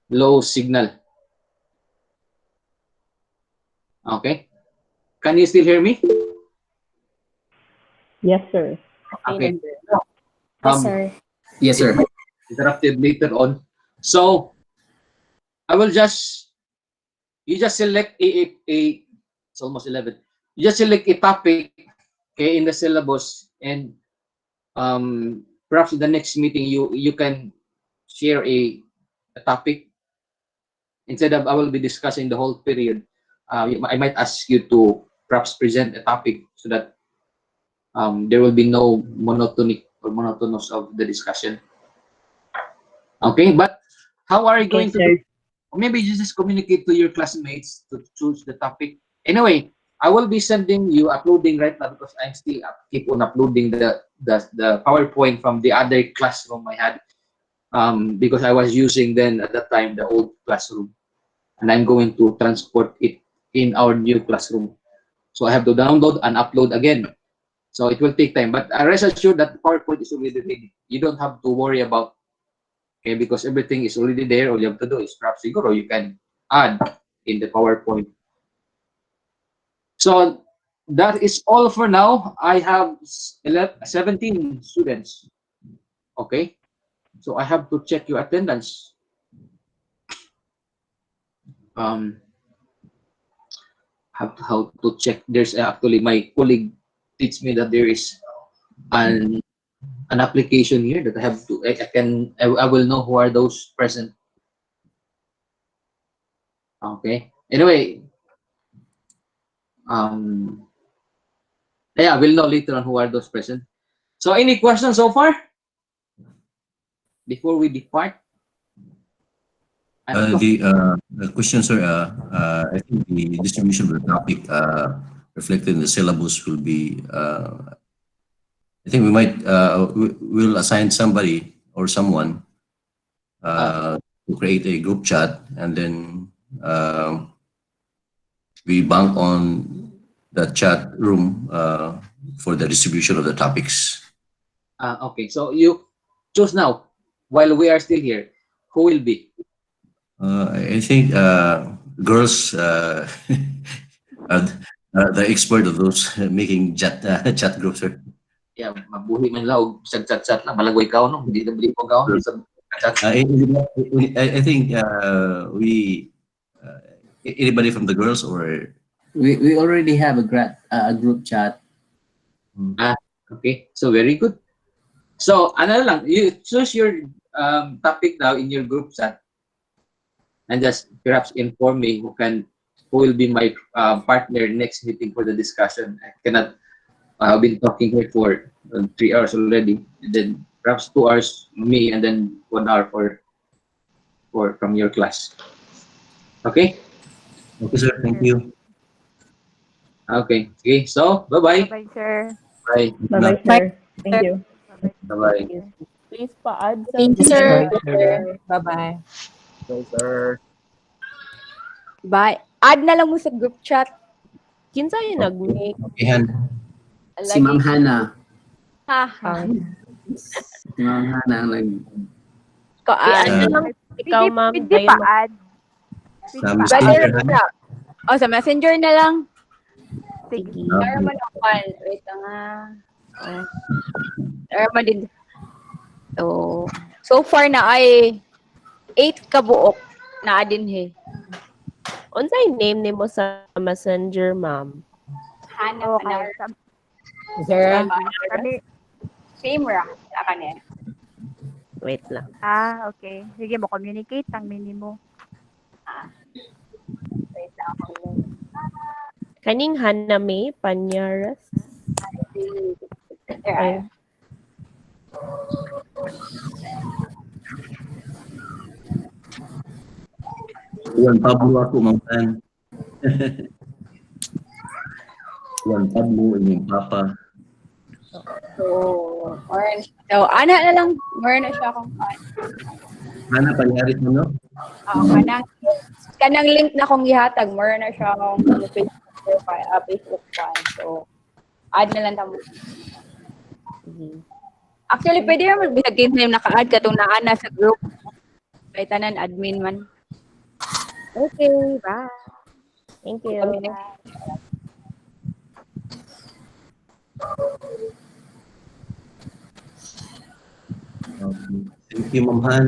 low signal. Okay. Can you still hear me? Yes, sir. Okay. Yes, sir. Yes, sir. Interrupted later on. So I will you just select it's almost 11. You just select a topic, okay, in the syllabus, and perhaps in the next meeting you can share a topic instead of I will be discussing the whole period. I might ask you to perhaps present a topic so that there will be no monotony or monotonous of the discussion. Okay, but how are you going to do? Or maybe you just communicate to your classmates to choose the topic. Anyway, I will be sending you uploading right now because I'm still keep on uploading the PowerPoint from the other classroom I had because I was using then at that time the old classroom, and I'm going to transport it in our new classroom. So I have to download and upload again. So it will take time, but rest assured that the PowerPoint is already ready. You don't have to worry about, okay, because everything is already there. All you have to do is perhaps or you can add in the PowerPoint. So that is all for now. I have 17 students. Okay, so I have to check your attendance. How to check? There's actually my colleague teach me that there is an application here that I have to. I will know who are those present. Okay. Anyway, yeah, we'll know later on who are those present. So, any questions so far before we depart? The question, sir, I think the distribution of the topic reflected in the syllabus will be, I think we'll assign somebody or someone to create a group chat, and then we bank on the chat room for the distribution of the topics. Okay, so you choose now while we are still here. Who will be? I think girls are the expert of those making chat groups, sir. Yeah, mabuhi man lang, chat lang, malagway ka no, hindi na bili ko ka I think anybody from the girls or We already have a group chat. Okay, so very good. So ano lang, you choose your topic now in your group chat, and just perhaps inform me who will be my partner next meeting for the discussion. I cannot. I've been talking here for 3 hours already, and then perhaps 2 hours me, and then 1 hour for from your class. Okay. Okay, sir. Thank you. Okay. Okay. So bye-bye. Bye, sir. Bye. Bye-bye, sir. Thank you. Bye-bye. Please pa-add sa Thank you, sir. Bye-bye. Okay, sir. Bye. Add na lang mo sa group chat. Kinsa yung nag-make? Okay, Han. Si Ma'am Hana. Ha. Si Ma'am Hana ang nag... Ano lang ikaw, ma'am? Pwede pa-add. Sa Messenger, Han. Sa messenger na lang. Sige. Normal one. Wait lang Normal din. So far na ay 8 kabuok na adin he. Unsay name nimo sa messenger, ma'am? Hana Okay. Sir. Kami, Same ra. Kanya. Wait lang. okay. Sige mo, communicate ang minimo. Wait Kaning Haname Panyaras. Ay. Juan Pablo ako, Mangkan. Juan Pablo, inyong papa. So, orange. So, ana na lang. More na siya kung Hana, panyarit mo, no? kanang link na kong gihatag. More na siya kung Facebook profile, Facebook fan. So, add na lang tamo. Actually, pwede naman bisag name naka-add ka itong naana sa group. Kay tanan admin man. Okay, bye. Thank you. Okay. Thank you, Ma'am Han.